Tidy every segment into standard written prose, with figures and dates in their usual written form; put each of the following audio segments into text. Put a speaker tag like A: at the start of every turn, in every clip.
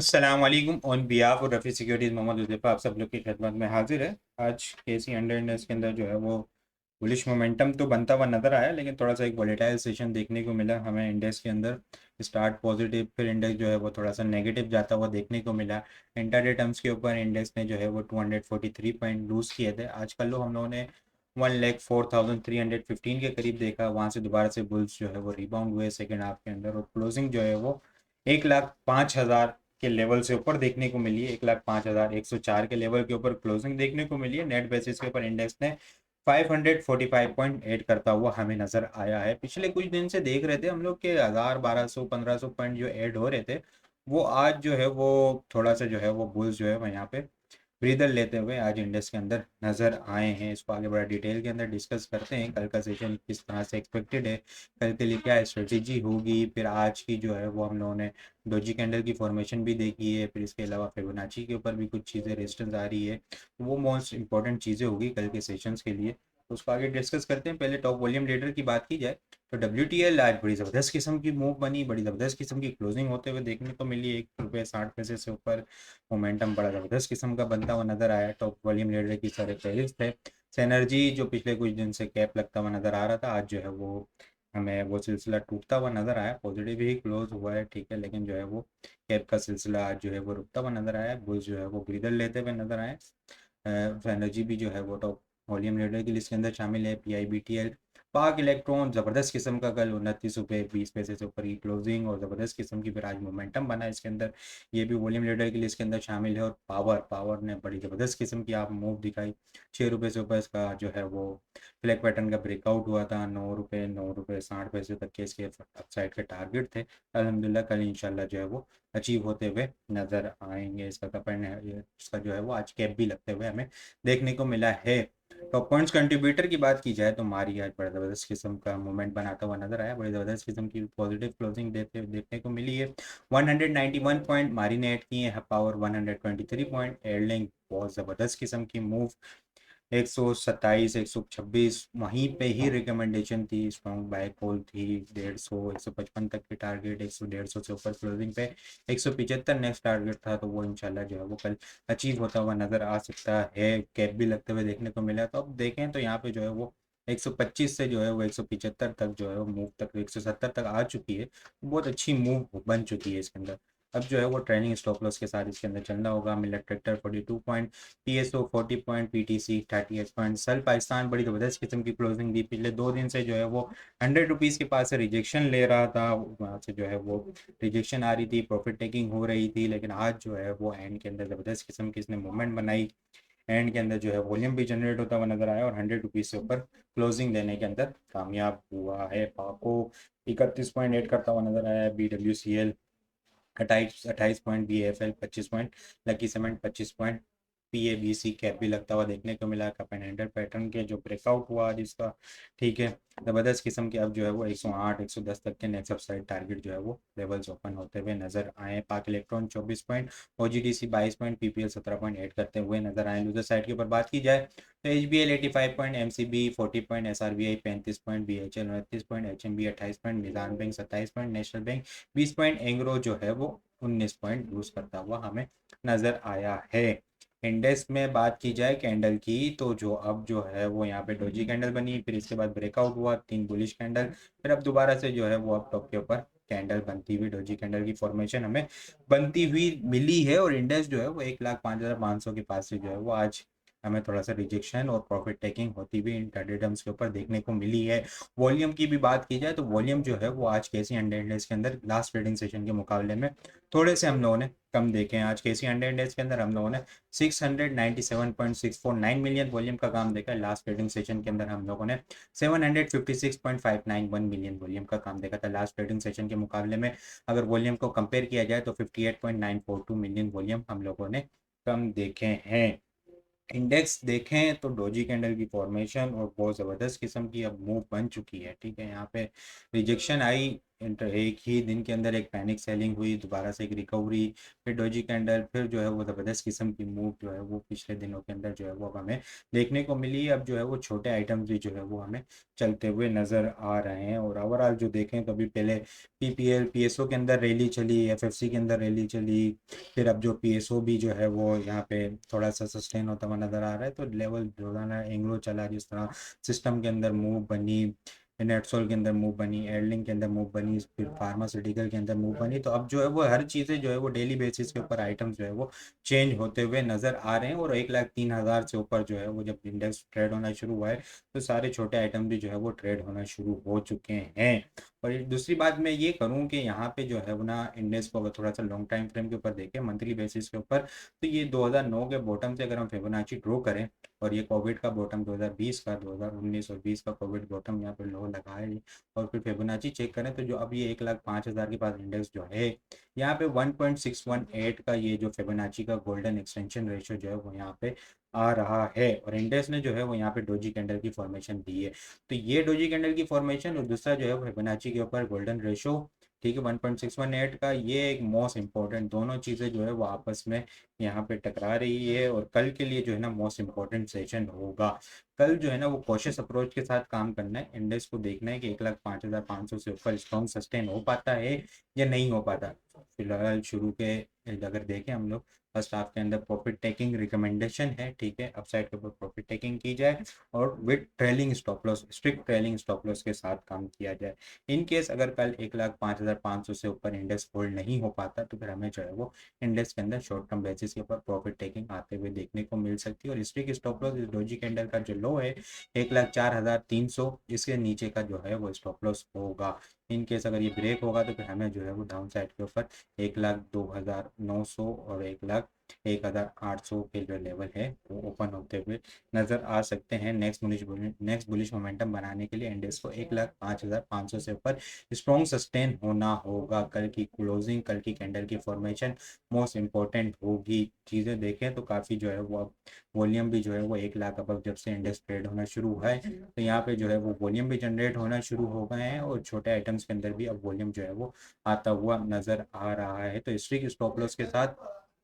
A: अस्सलाम वालेकुम। On behalf और रफ़ी सिक्योरिटीज़ मोहम्मद हुज़ैफ़ा आप सब लोग की खिदमत में हाजिर है। आज केसी अंडर इंडेक्स के अंदर जो है वो बुलिश मोमेंटम तो बनता हुआ नज़र आया, लेकिन थोड़ा सा एक वोलेटाइल सेशन देखने को मिला हमें इंडेक्स के अंदर। स्टार्ट पॉजिटिव, फिर इंडेक्स जो है वो थोड़ा सा नेगेटिव जाता हुआ देखने को मिला। इंटरडे टर्म्स के ऊपर इंडेक्स ने जो है वो 243 पॉइंट लूज़ किए थे। आज कल लो हम लोगों ने 1,04,315 के करीब देखा। वहाँ से दोबारा से बुल्स जो है वो रिबाउंड हुए सेकेंड हाफ के अंदर, और क्लोजिंग जो है वो 1,05,000 के लेवल से ऊपर देखने को मिली है। 1,05,104 के लेवल के ऊपर क्लोजिंग देखने को मिली है। नेट बेसिस के ऊपर इंडेक्स ने 545 पॉइंट ऐड करता हुआ हमें नजर आया है। पिछले कुछ दिन से देख रहे थे हम लोग के 1,000, 1,200, 1,500 पॉइंट जो ऐड हो रहे थे, वो आज जो है वो थोड़ा सा जो है वो बुल्स जो है वो यहाँ पे ब्रीदर लेते हुए आज इंडेक्स के अंदर नजर आए हैं। इसको आगे बड़ा डिटेल के अंदर डिस्कस करते हैं। कल का सेशन किस तरह से एक्सपेक्टेड है, कल के लिए क्या स्ट्रेटेजी होगी, फिर आज की जो है वो हम लोगों ने डोजी कैंडल की फॉर्मेशन भी देखी है, फिर इसके अलावा फिबोनाची के ऊपर भी कुछ चीज़ें रेजिस्टेंस आ रही है। वो मोस्ट इंपॉर्टेंट चीज़ें होगी कल के सेशंस के लिए, तो उसको आगे डिस्कस करते हैं। पहले टॉप वॉल्यूम लीडर की बात की जाए तो WTL आज बड़ी ज़बरदस्त किस्म की मूव बनी, बड़ी ज़बरदस्त किस्म की क्लोजिंग होते हुए देखने को मिली। ₹1.60 से ऊपर मोमेंटम बड़ा ज़बरदस्त किस्म का बनता हुआ नजर आया। टॉप वॉल्यूम लीडर की सारे फहरिस्त है। सेनर्जी जो पिछले कुछ दिन से कैप लगता हुआ नजर आ रहा था, आज जो है वो हमें वो सिलसिला टूटता हुआ नजर आया। पॉजिटिव ही क्लोज हुआ है, ठीक है, लेकिन जो है वो कैप का सिलसिला आज जो है वो रुकता हुआ नजर आया। बुल्स जो है वो ब्रीदर लेते हुए नजर आए। एनर्जी भी जो है वो टॉप वॉल्यूम लीडर की लिस्ट के अंदर शामिल है। PIBTL पाक इलेक्ट्रॉन ज़बरदस्त किस्म का कल ₹29.20 से ऊपर की क्लोजिंग, और ज़बरदस्त किस्म की फिर आज मोमेंटम बना इसके अंदर। ये भी वॉल्यूम लीडर की लिस्ट के अंदर शामिल है। और पावर ने बड़ी ज़बरदस्त किस्म की आप मूव दिखाई। ₹6 से ऊपर इसका जो है वो फ्लैग पैटर्न का ब्रेकआउट हुआ था। ₹9, ₹9.60 तक के इसके अपसाइड के टारगेट थे। अल्हम्दुलिल्लाह कल इंशाल्लाह जो है वो अचीव होते हुए नज़र आएंगे। इसका कपन है, इसका जो है वो आज कैप भी लगते हुए हमें देखने को मिला है। टॉप पॉइंट्स कंट्रीब्यूटर की बात की जाए तो मारी आज बड़ा ज़बरदस्त किस्म का मूवमेंट बनाता हुआ नजर आया। बड़ी ज़बरदस्त किस्म की पॉजिटिव क्लोजिंग देते देखने को मिली है। 191 पॉइंट मारी ने ऐड किए हैं। Power 123 point. एयरलिंक बहुत ज़बरदस्त किस्म की मूव 127, 126 वहीं पे ही रिकमेंडेशन थी। स्ट्रॉन्ग बाय कॉल थी। 150, 155 तक के टारगेट, 150 से ऊपर क्लोजिंग पे 175 नेक्स्ट टारगेट था, तो वो इंशाल्लाह जो है वो कल अचीव होता हुआ नजर आ सकता है। कैप भी लगते हुए देखने को मिला। तो अब देखें तो यहाँ पे जो है वो 125 से जो है वो 175 तक जो है वो मूव तक 170 तक आ चुकी है। बहुत अच्छी मूव बन चुकी है इसके अंदर। अब जो है वो ट्रेनिंग स्टॉप लॉस के साथ इसके अंदर चलना होगा। Miller tractor 42 point, TSO 40 point, PTC 38 point. सल पाकिस्तान बड़ी ज़बरदस्त किस्म की क्लोजिंग दी। पिछले 2 दिन से जो है वो ₹100 के पास से रिजेक्शन ले रहा था, वहाँ से जो है वो रिजेक्शन आ रही थी, प्रॉफिट टेकिंग हो रही थी, लेकिन आज जो है वो एंड के अंदर ज़बरदस्त किस्म की इसने मूवमेंट बनाई। एंड के अंदर जो है वॉल्यूम भी जनरेट होता हुआ नजर आया, और ₹100 से ऊपर क्लोजिंग देने के अंदर कामयाब हुआ है। पाको 31 पॉइंट एड करता हुआ नजर आया है। BWCL 28 point, BAFL 25 point, lucky cement 25 point. PABC cap भी लगता हुआ देखने को मिला। कप एंड हैंडल पैटर्न के जो ब्रेकआउट हुआ जिसका, ठीक है, जबरदस्त किस्म के अब जो है वो 108, 110 तक के नेक्स्ट अपसाइड टारगेट जो है वो लेवल्स ओपन होते हुए नजर आए। पाक electron 24 point, OGDC 22 point, PPL 17 point add करते हुए नजर आए। लूजर साइड के ऊपर बात की जाए तो HBL 85 point, MCB 40 point, SRBI 35 point, BHL 29 point, HMB 28 point, Nizam bank 27 point, national bank 20 point, Engro जो है वो 19 पॉइंट लूज करता हुआ हमें नजर आया है। इंडेक्स में बात की जाए कैंडल की तो जो अब जो है वो यहाँ पे डोजी कैंडल बनी, फिर इसके बाद ब्रेकआउट हुआ, 3 बुलिश कैंडल, फिर अब दोबारा से जो है वो अब टॉप के ऊपर कैंडल बनती हुई डोजी कैंडल की फॉर्मेशन हमें बनती हुई मिली है। और इंडेक्स जो है वो 1,05,500 के पास से जो है वो आज हमें थोड़ा सा रिजेक्शन और प्रॉफिट टेकिंग होती हुई इन टर्डेडम्स के ऊपर देखने को मिली है। वॉल्यूम की भी बात की जाए तो वॉल्यूम जो है वो आज केसी हंड्रेड इंडेक्स के अंदर लास्ट ट्रेडिंग सेशन के मुकाबले में थोड़े से हम लोगों ने कम देखे हैं। आज केसी हंड्रेड इंडेक्स के अंदर हम लोगों ने 697.649 मिलियन वॉल्यूम का काम देखा है। लास्ट ट्रेडिंग सेशन के अंदर हम लोगों ने 756.591 मिलियन वॉल्यूम का काम देखा था। लास्ट ट्रेडिंग सेशन के मुकाबले में अगर वॉल्यूम को कंपेयर किया जाए तो 58.942 मिलियन वॉल्यूम हम लोगों ने कम देखे हैं। इंडेक्स देखें तो डोजी कैंडल की फॉर्मेशन और बहुत ज़बरदस्त किस्म की अब मूव बन चुकी है, ठीक है। यहाँ पे रिजेक्शन आई एक ही दिन के अंदर एक पैनिक सेलिंग हुई, दोबारा से एक रिकवरी, फिर डोजी कैंडल, फिर जो है वो ज़बरदस्त किस्म की मूव जो है वो पिछले दिनों के अंदर जो है वो अब हमें देखने को मिली। अब जो है वो छोटे आइटम्स भी जो है वो हमें चलते हुए नज़र आ रहे हैं। और ओवरऑल जो देखें तो अभी पहले पीपीएल पीएसओ के अंदर रैली चली, एफएफसी के अंदर रैली चली, फिर अब जो पीएसओ भी जो है वो यहाँ पे थोड़ा सा सस्टेन होता हुआ नज़र आ रहा है। तो लेवल रोजाना एंग्लो चला, जिस तरह सिस्टम के अंदर मूव बनी, नेटसोल के अंदर मूव बनी, एयरलिंक के अंदर मूव बनी, फिर फार्मास्यूटिकल के अंदर मूव बनी। तो अब जो है वो हर चीज़ें जो है वो डेली बेसिस के ऊपर आइटम्स जो है वो चेंज होते हुए नज़र आ रहे हैं। और 1,03,000 से ऊपर जो है वो जब इंडेक्स ट्रेड होना शुरू हुआ है तो सारे छोटे आइटम भी जो है वो ट्रेड होना शुरू हो चुके हैं। और दूसरी बात मैं ये करूँ कि यहाँ पे जो है वो ना इंडेक्स को अगर थोड़ा सा लॉन्ग टाइम फ्रेम के ऊपर देखें, मंथली बेसिस के ऊपर, तो ये 2009 के बॉटम से अगर हम फिबोनाची ड्रॉ करें, और ये कोविड का बॉटम 2020 का, 2019 और 20 का कोविड बॉटम यहाँ पे लो लगा है, और फिर फिबोनाची चेक करें तो जो अब ये 1,05,000 के पास इंडेक्स जो है, यहाँ पे 1.618 का ये जो फिबोनाची का गोल्डन एक्सटेंशन रेशियो जो है वो यहाँ पे आ रहा है। और इंडेक्स ने जो है वो यहाँ पे डोजी कैंडल की फॉर्मेशन दी है। तो ये डोजी कैंडल की फॉर्मेशन और दूसरा जो है वो फिबोनाची के ऊपर गोल्डन रेशियो, ठीक है, 1.618 का, ये एक मोस्ट इंपॉर्टेंट, दोनों चीज़ें जो है वो आपस में यहाँ पे टकरा रही है। और कल के लिए जो है ना मोस्ट इंपॉर्टेंट सेशन होगा। कल जो है ना वो कॉशियस अप्रोच के साथ काम करना है, इंडेक्स को देखना है कि 1,05,500 से ऊपर स्ट्रॉन्ग सस्टेन हो पाता है या नहीं हो पाता। फिलहाल शुरू के अगर देखें हम लोग, फर्स्ट हाफ के अंदर प्रॉफिट टेकिंग रिकमेंडेशन है, ठीक है, अपसाइड के ऊपर प्रॉफिट टेकिंग की जाए और with trailing stop loss, strict trailing stop loss के साथ काम किया जाए। इन केस अगर कल 1,05,500 से ऊपर इंडेक्स होल्ड नहीं हो पाता तो फिर हमें जो है वो इंडेक्स के अंदर शॉर्ट टर्म बेसिस के ऊपर प्रॉफिट टेकिंग आते हुए देखने को मिल सकती है। और स्ट्रिक्ट स्टॉप लॉस इस डोजी कैंडल का जो लो है 1,04,300, इसके नीचे का जो है वो स्टॉप लॉस होगा। इन केस अगर ये ब्रेक होगा तो फिर हमें जो है वो डाउन साइड के ऊपर 1,02,900 और 1,0800 के जो लेवल है वो ओपन होते हुए नजर आ सकते हैं। नेक्स्ट बुलिश मोमेंटम बनाने के लिए इंडेक्स को 1,05,500 से ऊपर स्ट्रॉन्ग सस्टेन होना होगा। कल की क्लोजिंग, कल की कैंडल की फॉर्मेशन मोस्ट इंपॉर्टेंट होगी। चीज़ें देखें तो काफ़ी जो है वो वॉल्यूम भी जो है वो 1,00,000 अब जब से इंडेक्स ट्रेड होना शुरू हुआ है तो यहाँ पे जो है वो वॉल्यूम भी जनरेट होना शुरू हो गए हैं। और छोटे आइटम्स के अंदर भी अब वॉल्यूम जो है वो आता हुआ नजर आ रहा है। तो स्ट्रिक्ट स्टॉप लॉस के साथ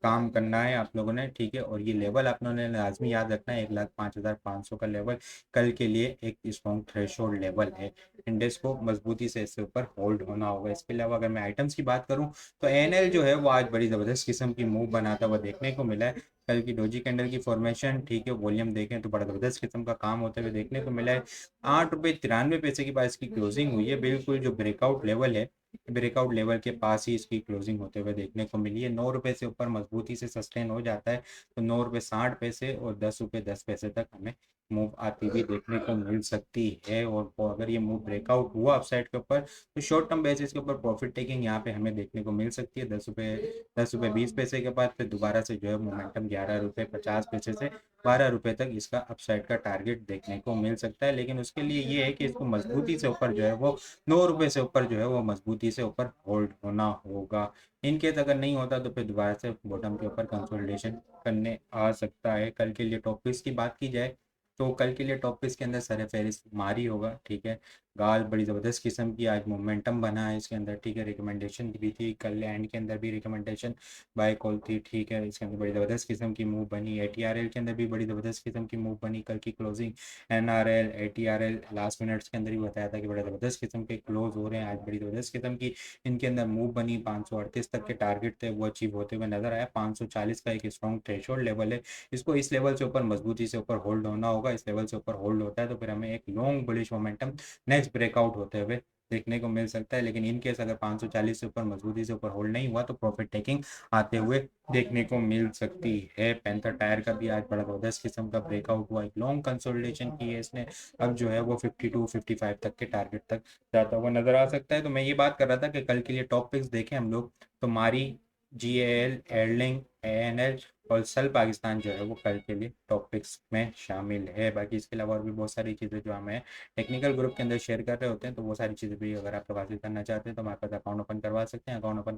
A: काम करना है आप लोगों ने, ठीक है। और ये लेवल आप लोगों ने लाजमी याद रखना है, 1,05,500 का लेवल कल के लिए एक स्ट्रॉन्ग थ्रेशोल्ड लेवल है। इंडेक्स को मजबूती से इससे ऊपर होल्ड होना होगा। इसके अलावा अगर मैं आइटम्स की बात करूं तो एनएल जो है वो आज बड़ी ज़बरदस्त किस्म की मूव बनाता हुआ देखने को मिला है। कल की डोजी कैंडल की फॉर्मेशन, ठीक है, वॉल्यूम देखें तो बड़ा ज़बरदस्त किस्म का काम होते हुए देखने को मिला है। 8 रुपये 93 पैसे के पास इसकी क्लोजिंग हुई है, बिल्कुल जो ब्रेकआउट लेवल है, ब्रेकआउट लेवल के पास ही इसकी क्लोजिंग होते हुए देखने को मिली है। 9 रुपये से ऊपर मजबूती से सस्टेन हो जाता है तो 9 रुपये 60 पैसे और 10 रुपये 10 पैसे तक हमें मूव आती हुई देखने को मिल सकती है। और अगर ये मूव ब्रेकआउट हुआ अपसाइड के ऊपर तो शॉर्ट टर्म बेसिस के ऊपर प्रॉफिट टेकिंग यहाँ पे हमें देखने को मिल सकती है। 10 रुपये 20 पैसे के बाद फिर दोबारा से जो है मोमेंटम 11 रुपये 50 पैसे से 12 रुपये तक इसका अपसाइड का टारगेट देखने को मिल सकता है। लेकिन उसके लिए ये है कि इसको मजबूती से ऊपर जो है वो 9 रुपये से ऊपर जो है वो मजबूती से ऊपर होल्ड होना होगा। इनकेस अगर नहीं होता तो फिर दोबारा से बॉटम के ऊपर कंसोलिडेशन करने आ सकता है। कल के लिए टॉप पिक्स की बात की जाए तो कल के लिए टॉप पिक्स के अंदर सर फेरिस मारी होगा, ठीक है। गाल बड़ी ज़बरदस्त किस्म की आज मोमेंटम बना है इसके अंदर, ठीक है। रिकमेंडेशन भी थी कल एंड के अंदर भी, रिकमेंडेशन बाय कॉल थी, ठीक है। इसके अंदर बड़ी ज़बरदस्त किस्म की मूव बनी। एटीआरएल के अंदर भी बड़ी ज़बरदस्त किस्म की मूव बनी कल की क्लोजिंग। एनआरएल एटीआरएल लास्ट मिनट्स के अंदर ही बताया था कि बड़े ज़बरदस्त किस्म के क्लोज हो रहे हैं। आज बड़ी ज़बरदस्त किस्म की इनके अंदर मूव बनी। 538 तक के टारगेट थे वो अचीव होते हुए नजर आया। 540 का एक स्ट्रॉन्ग थ्रेशोल्ड लेवल है, इसको इस लेवल से ऊपर मजबूती से ऊपर होल्ड होना होगा। इस लेवल से ऊपर होल्ड होता है तो फिर हमें एक long bullish momentum next breakout होते हुए देखने को मिल सकता है। लेकिन इन केस अगर 540 से ऊपर मजबूती से ऊपर होल्ड नहीं हुआ तो प्रॉफिट टेकिंग आते हुए देखने को मिल सकती है। पैंथर टायर का भी आज बड़ा जबरदस्त किस्म का ब्रेकआउट हुआ, एक लॉन्ग कंसोलिडेशन की है इसने। अब जो है वो 52-55 तक के टारगेट तक जाता हुआ नजर आ सकता है। तो मैं ये बात कर रहा था कि कल के लिए टॉप पिक्स देखें हम लोग तो मारी, जीएएल, एयरलिंक, एएनएल और सल पाकिस्तान जो है वो कल के लिए टॉपिक्स में शामिल है। बाकी इसके अलावा और भी बहुत सारी चीज़ें जो हमें टेक्निकल ग्रुप के अंदर शेयर कर रहे होते हैं तो वो सारी चीज़ें भी अगर आप लोग हासिल करना चाहते हैं तो हमारे पास अकाउंट ओपन करवा सकते हैं। अकाउंट ओपन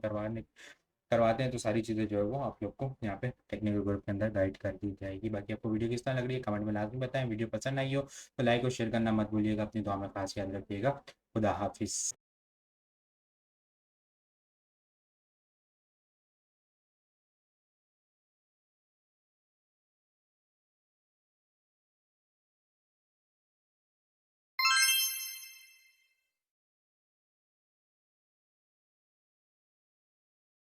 A: करवाते हैं तो सारी चीज़ें जो है वो आप लोग को यहाँ पे टेक्निकल ग्रुप के अंदर गाइड कर दी जाएगी। बाकी आपको वीडियो किस तरह लग रही है कमेंट में लाजमी बताएं। वीडियो पसंद आई हो तो लाइक और शेयर करना मत भूलिएगा। अपनी दुआ में खास याद रखिएगा। खुदा हाफिज़।